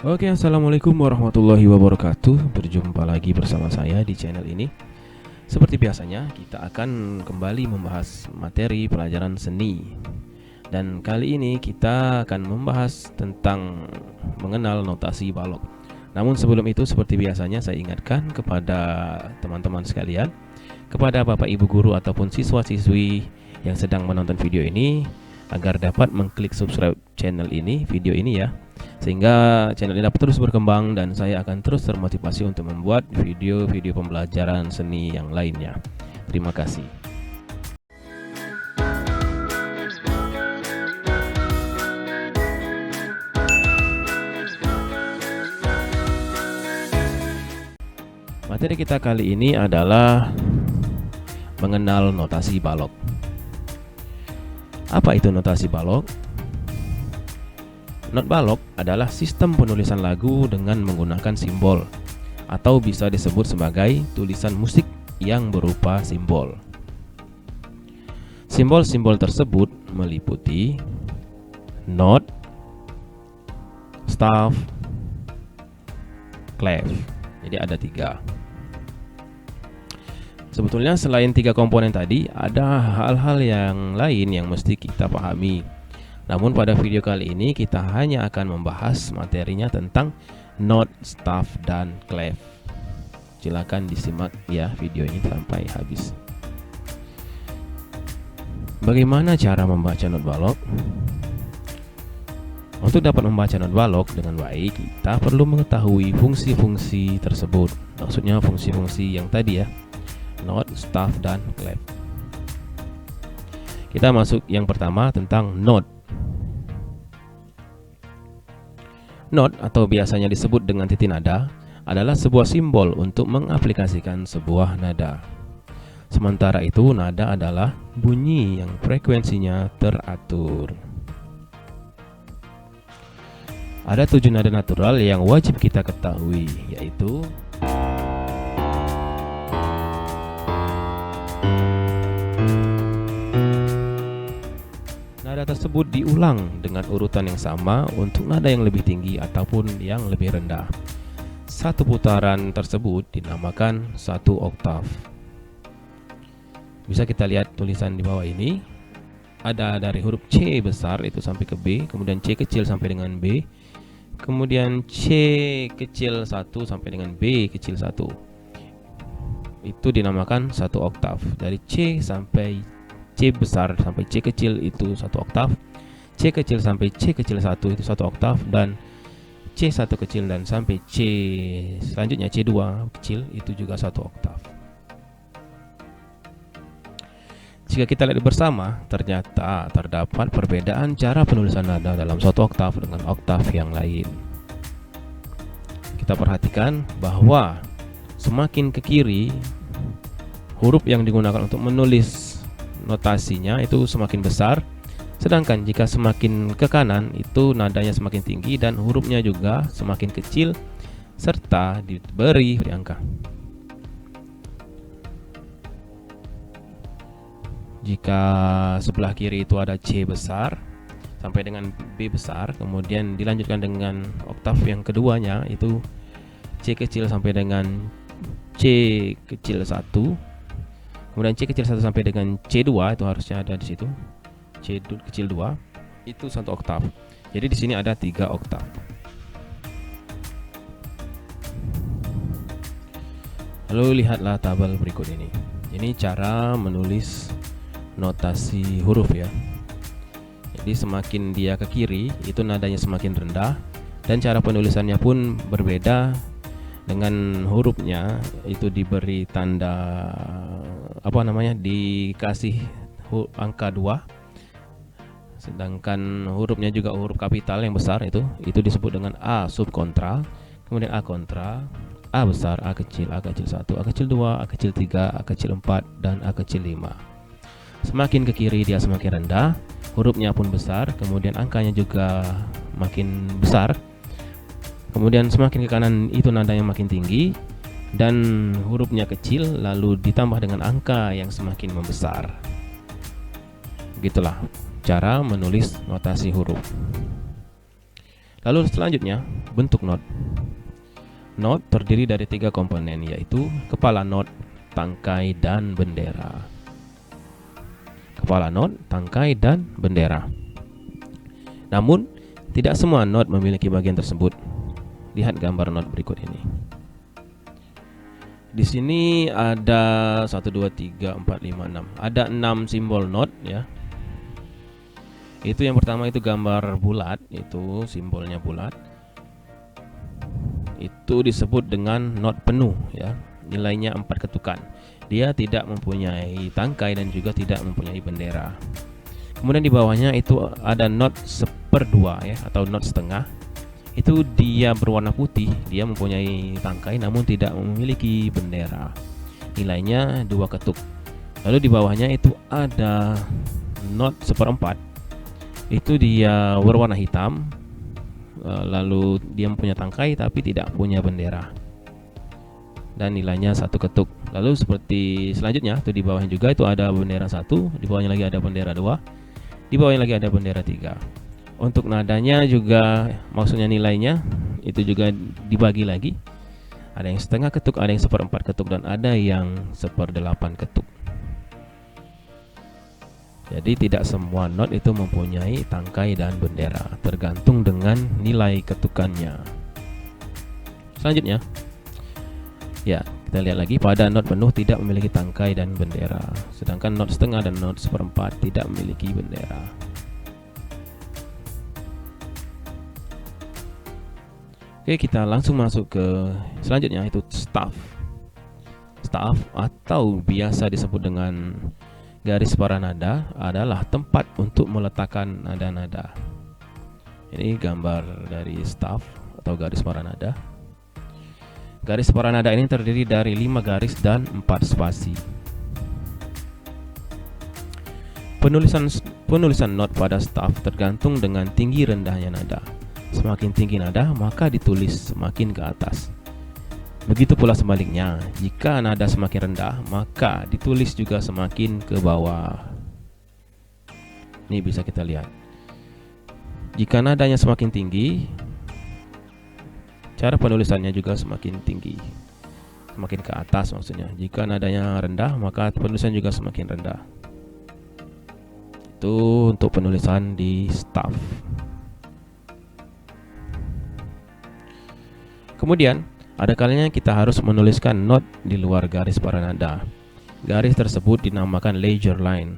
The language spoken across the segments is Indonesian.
Oke, assalamualaikum warahmatullahi wabarakatuh. Berjumpa lagi bersama saya di channel ini. Seperti biasanya, kita akan kembali membahas materi pelajaran seni. Dan kali ini kita akan membahas tentang mengenal notasi balok. Namun sebelum itu, seperti biasanya saya ingatkan kepada teman-teman sekalian, kepada Bapak Ibu guru ataupun siswa-siswi yang sedang menonton video ini, agar dapat mengklik subscribe channel ini, video ini ya, sehingga channel ini dapat terus berkembang dan saya akan terus termotivasi untuk membuat video-video pembelajaran seni yang lainnya. Terima kasih. Materi kita kali ini adalah mengenal notasi balok. Apa itu notasi balok? Not balok adalah sistem penulisan lagu dengan menggunakan simbol, atau bisa disebut sebagai tulisan musik yang berupa simbol. Simbol-simbol tersebut meliputi not, staff, clef. Jadi ada 3. Sebetulnya selain 3 komponen tadi, ada hal-hal yang lain yang mesti kita pahami. Namun pada video kali ini kita hanya akan membahas materinya tentang not, staff, dan clef. Silakan disimak ya video ini sampai habis. Bagaimana cara membaca not balok? Untuk dapat membaca not balok dengan baik, kita perlu mengetahui fungsi-fungsi tersebut. Maksudnya fungsi-fungsi yang tadi ya, not, staff, dan clef. Kita masuk yang pertama tentang not. Not atau biasanya disebut dengan titik nada adalah sebuah simbol untuk mengaplikasikan sebuah nada. Sementara itu nada adalah bunyi yang frekuensinya teratur. Ada 7 nada natural yang wajib kita ketahui, yaitu nada tersebut diulang dengan urutan yang sama untuk nada yang lebih tinggi ataupun yang lebih rendah. Satu putaran tersebut dinamakan 1 oktav. Bisa kita lihat tulisan di bawah ini. Ada dari huruf C besar itu sampai ke B, kemudian C kecil sampai dengan B, kemudian C kecil 1 sampai dengan B kecil 1. Itu dinamakan 1 oktav. Dari C sampai C besar sampai C kecil itu 1 oktav, C kecil sampai C kecil 1 itu 1 oktav, dan C1 kecil dan sampai C selanjutnya C2 kecil itu juga 1 oktav. Jika kita lihat bersama, ternyata terdapat perbedaan cara penulisan nada dalam 1 oktav dengan oktav yang lain. Kita perhatikan bahwa semakin ke kiri, huruf yang digunakan untuk menulis notasinya itu semakin besar, sedangkan jika semakin ke kanan itu nadanya semakin tinggi dan hurufnya juga semakin kecil serta diberi angka. Jika sebelah kiri itu ada C besar sampai dengan B besar, kemudian dilanjutkan dengan oktav yang keduanya itu C kecil sampai dengan C kecil 1, kemudian C kecil 1 sampai dengan C2 itu harusnya ada di situ. C kecil 2 itu 1 oktav. Jadi di sini ada 3 oktav. Lalu lihatlah tabel berikut ini. Ini cara menulis notasi huruf ya. Jadi semakin dia ke kiri itu nadanya semakin rendah dan cara penulisannya pun berbeda. Dengan hurufnya itu diberi tanda dikasih angka 2, sedangkan hurufnya juga huruf kapital yang besar itu disebut dengan A sub kontra, kemudian A kontra, A besar, A kecil 1, A kecil 2, A kecil 3, A kecil 4, dan A kecil 5. Semakin ke kiri dia semakin rendah, hurufnya pun besar, kemudian angkanya juga makin besar. Kemudian semakin ke kanan itu nadanya makin tinggi dan hurufnya kecil, lalu ditambah dengan angka yang semakin membesar. Begitulah cara menulis notasi huruf. Lalu selanjutnya bentuk not. Not terdiri dari 3 komponen, yaitu kepala not, tangkai, dan bendera. Kepala not, tangkai, dan bendera. Namun tidak semua not memiliki bagian tersebut. Lihat gambar not berikut ini. Di sini ada 1 2 3 4 5 6. Ada 6 simbol not ya. Itu yang pertama itu gambar bulat, itu simbolnya bulat. Itu disebut dengan not penuh ya. Nilainya 4 ketukan. Dia tidak mempunyai tangkai dan juga tidak mempunyai bendera. Kemudian di bawahnya itu ada not 1/2 ya, atau not setengah. Itu dia berwarna putih, dia mempunyai tangkai namun tidak memiliki bendera. Nilainya 2 ketuk. Lalu di bawahnya itu ada not 1/4. Itu dia berwarna hitam. Lalu dia mempunyai tangkai tapi tidak punya bendera. Dan nilainya 1 ketuk. Lalu seperti selanjutnya itu di bawahnya juga itu ada bendera 1, di bawahnya lagi ada bendera 2, di bawahnya lagi ada bendera 3. Untuk nadanya juga, maksudnya nilainya itu juga dibagi lagi. Ada yang setengah ketuk, ada yang 1/4 ketuk, dan ada yang 1/8 ketuk. Jadi tidak semua not itu mempunyai tangkai dan bendera, tergantung dengan nilai ketukannya. Selanjutnya, ya kita lihat lagi, pada not penuh tidak memiliki tangkai dan bendera, sedangkan not setengah dan not 1/4 tidak memiliki bendera. Oke, kita langsung masuk ke selanjutnya, itu staff. Staff atau biasa disebut dengan garis para nada adalah tempat untuk meletakkan nada-nada. Ini gambar dari staff atau garis para nada. Garis para nada ini terdiri dari 5 garis dan 4 spasi. Penulisan not pada staff tergantung dengan tinggi rendahnya nada. Semakin tinggi nada, maka ditulis semakin ke atas. Begitu pula sebaliknya, jika nada semakin rendah, maka ditulis juga semakin ke bawah. Ini bisa kita lihat. Jika nadanya semakin tinggi, cara penulisannya juga semakin tinggi, semakin ke atas maksudnya. Jika nadanya rendah, maka penulisan juga semakin rendah. Itu untuk penulisan di staff. Kemudian ada kalanya kita harus menuliskan not di luar garis para nada. Garis tersebut dinamakan ledger line.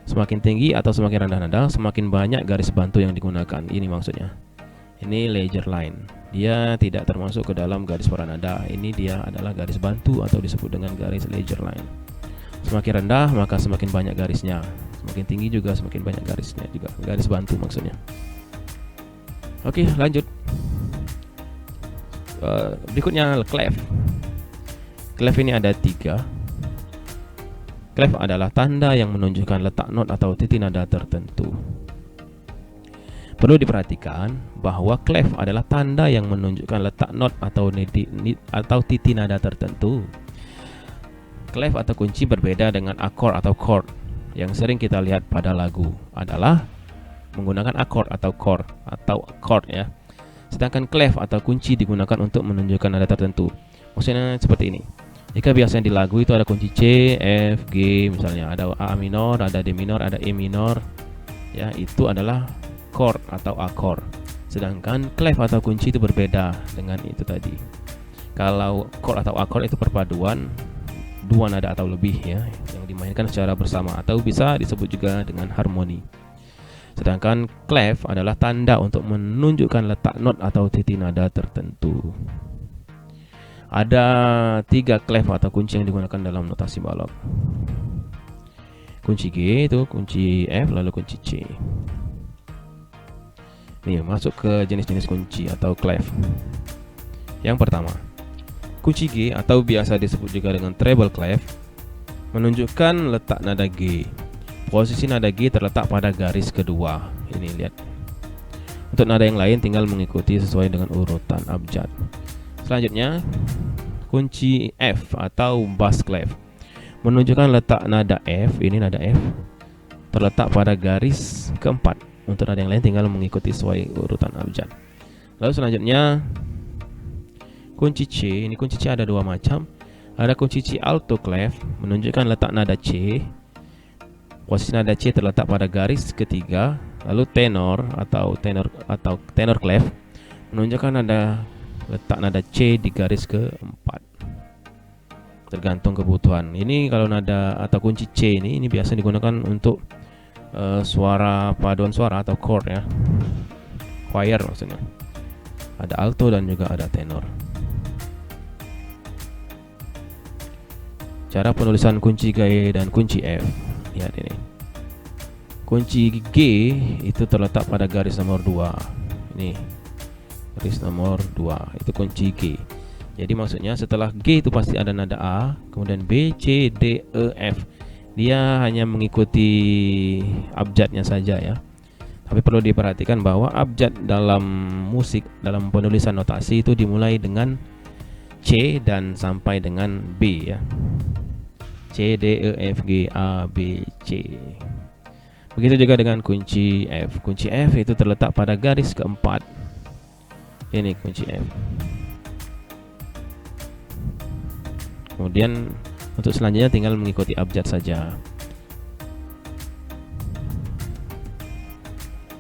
Semakin tinggi atau semakin rendah nada, semakin banyak garis bantu yang digunakan. Ini maksudnya. Ini ledger line. Dia tidak termasuk ke dalam garis para nada. Ini dia adalah garis bantu atau disebut dengan garis ledger line. Semakin rendah maka semakin banyak garisnya. Semakin tinggi juga semakin banyak garisnya juga. Garis bantu maksudnya. Oke, lanjut. Berikutnya clef. Clef ini ada 3. Clef adalah tanda yang menunjukkan letak not atau titik nada tertentu. Perlu diperhatikan bahwa clef adalah tanda yang menunjukkan letak not atau titik nada tertentu. Clef atau kunci berbeda dengan akord atau chord yang sering kita lihat pada lagu, adalah menggunakan akord atau chord ya. Sedangkan clef atau kunci digunakan untuk menunjukkan nada tertentu. Maksudnya seperti ini. Jika biasanya di lagu itu ada kunci C, F, G, misalnya ada A minor, ada D minor, ada E minor, ya itu adalah chord atau akord. Sedangkan clef atau kunci itu berbeda dengan itu tadi. Kalau chord atau akord itu perpaduan 2 nada atau lebih ya, yang dimainkan secara bersama atau bisa disebut juga dengan harmoni. Sedangkan clef adalah tanda untuk menunjukkan letak not atau titik nada tertentu. Ada 3 clef atau kunci yang digunakan dalam notasi balok. Kunci G itu kunci F, lalu kunci C. Nih, masuk ke jenis-jenis kunci atau clef. Yang pertama, kunci G atau biasa disebut juga dengan treble clef menunjukkan letak nada G. Posisi nada G terletak pada garis kedua. Ini lihat. Untuk nada yang lain tinggal mengikuti sesuai dengan urutan abjad. Selanjutnya, kunci F atau bass clef menunjukkan letak nada F. Ini nada F terletak pada garis keempat Untuk nada yang lain tinggal mengikuti sesuai urutan abjad. Lalu selanjutnya kunci C. Ini kunci C ada dua macam. Ada kunci C alto clef, menunjukkan letak nada C. Posisi nada C terletak pada garis ketiga. Lalu tenor atau tenor clef, menunjukkan letak nada C di garis keempat. Tergantung kebutuhan. Ini kalau nada atau kunci C ini biasa digunakan untuk suara paduan suara atau chord ya, choir maksudnya. Ada alto dan juga ada tenor. Cara penulisan kunci G dan kunci F. Lihat ini. Kunci G itu terletak pada garis nomor 2. Ini garis nomor 2 itu kunci G. Jadi maksudnya setelah G itu pasti ada nada A, kemudian B, C, D, E, F. Dia hanya mengikuti abjadnya saja ya. Tapi perlu diperhatikan bahwa abjad dalam musik, dalam penulisan notasi itu dimulai dengan C dan sampai dengan B ya. C, D, E, F, G, A, B, C. Begitu juga dengan kunci F. Kunci F itu terletak pada garis keempat. Ini kunci F. Kemudian untuk selanjutnya tinggal mengikuti abjad saja.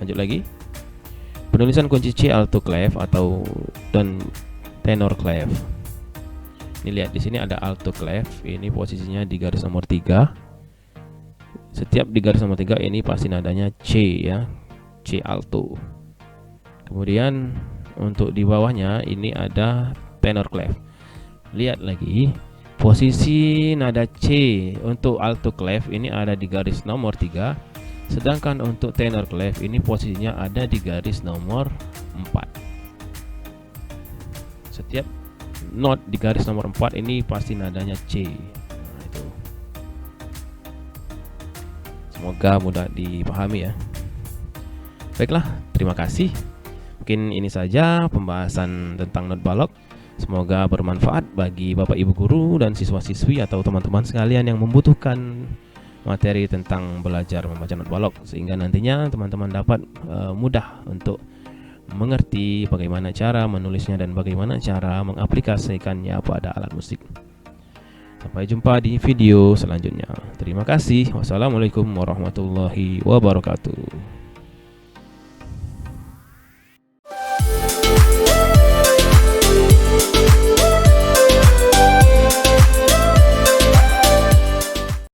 Lanjut lagi. Penulisan kunci C alto clef atau dan tenor clef. Ini lihat di sini ada alto clef. Ini posisinya di garis nomor 3. Setiap di garis nomor 3 ini pasti nadanya C ya. C alto. Kemudian untuk di bawahnya ini ada tenor clef. Lihat lagi. Posisi nada C untuk alto clef ini ada di garis nomor 3. Sedangkan untuk tenor clef ini posisinya ada di garis nomor 4. Setiap not di garis nomor 4 ini pasti nadanya C. Nah, itu. Semoga mudah dipahami ya. Baiklah, terima kasih. Mungkin ini saja pembahasan tentang not balok. Semoga bermanfaat bagi Bapak Ibu guru dan siswa-siswi atau teman-teman sekalian yang membutuhkan materi tentang belajar membaca not balok, sehingga nantinya teman-teman dapat mudah untuk mengerti bagaimana cara menulisnya dan bagaimana cara mengaplikasikannya pada alat musik. Sampai jumpa di video selanjutnya. Terima kasih. Wassalamualaikum warahmatullahi wabarakatuh.